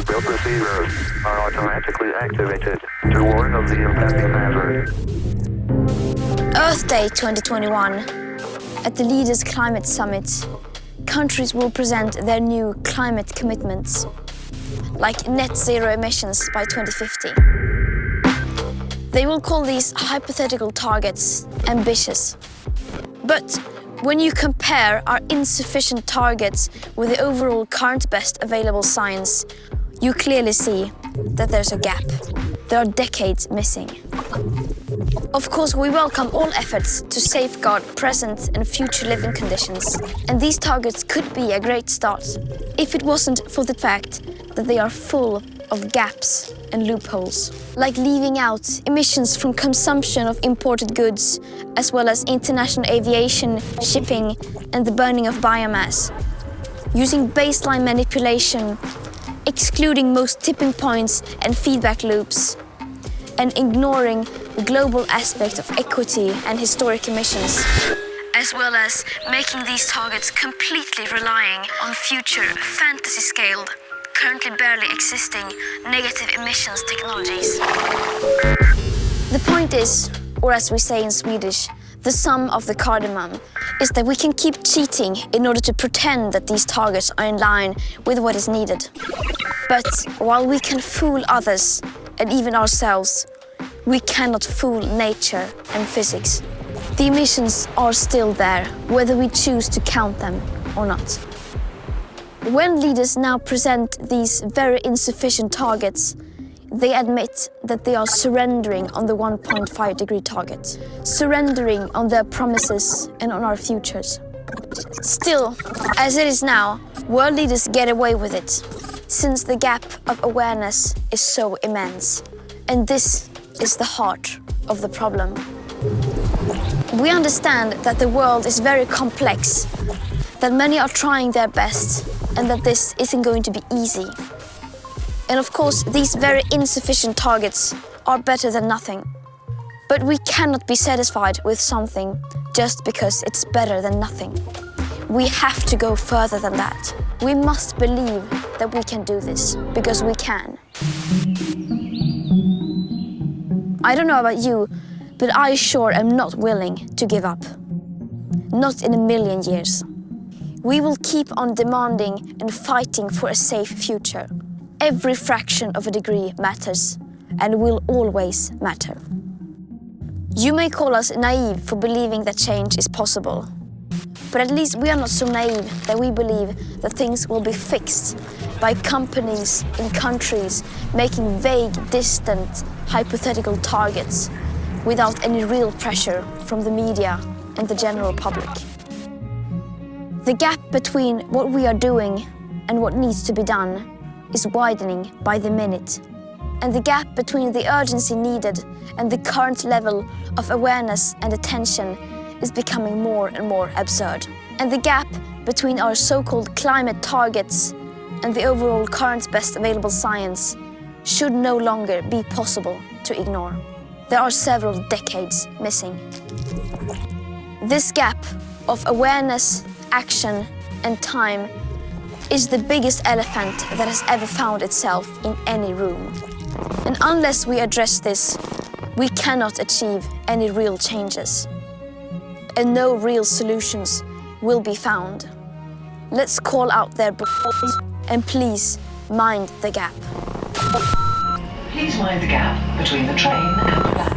Filter receivers are automatically activated to warn of the impending hazard. Earth Day 2021. At the Leaders Climate Summit, countries will present their new climate commitments, like net zero emissions by 2050. They will call these hypothetical targets ambitious. But when you compare our insufficient targets with the overall current best available science, you clearly see that there's a gap. There are decades missing. Of course, we welcome all efforts to safeguard present and future living conditions, and these targets could be a great start if it wasn't for the fact that they are full of gaps and loopholes, like leaving out emissions from consumption of imported goods, as well as international aviation, shipping, and the burning of biomass, using baseline manipulation, excluding most tipping points and feedback loops, and ignoring the global aspect of equity and historic emissions, as well as making these targets completely relying on future fantasy-scaled, currently barely existing negative emissions technologies. The point is, or as we say in Swedish, the sum of the cardamom is that we can keep cheating in order to pretend that these targets are in line with what is needed. But while we can fool others and even ourselves, we cannot fool nature and physics. The emissions are still there, whether we choose to count them or not. When leaders now present these very insufficient targets, they admit that they are surrendering on the 1.5 degree target, surrendering on their promises and on our futures. Still, as it is now, world leaders get away with it, since the gap of awareness is so immense. And this is the heart of the problem. We understand that the world is very complex, that many are trying their best, and that this isn't going to be easy. And of course, these very insufficient targets are better than nothing. But we cannot be satisfied with something just because it's better than nothing. We have to go further than that. We must believe that we can do this, because we can. I don't know about you, but I sure am not willing to give up. Not in a million years. We will keep on demanding and fighting for a safe future. Every fraction of a degree matters, and will always matter. You may call us naive for believing that change is possible, but at least we are not so naive that we believe that things will be fixed by companies in countries making vague, distant, hypothetical targets without any real pressure from the media and the general public. The gap between what we are doing and what needs to be done is widening by the minute. And the gap between the urgency needed and the current level of awareness and attention is becoming more and more absurd. And the gap between our so-called climate targets and the overall current best available science should no longer be possible to ignore. There are several decades missing. This gap of awareness, action, and time is the biggest elephant that has ever found itself in any room. And unless we address this, we cannot achieve any real changes. And no real solutions will be found. Let's call out their bullshit and please mind the gap. Please mind the gap between the train and the platform.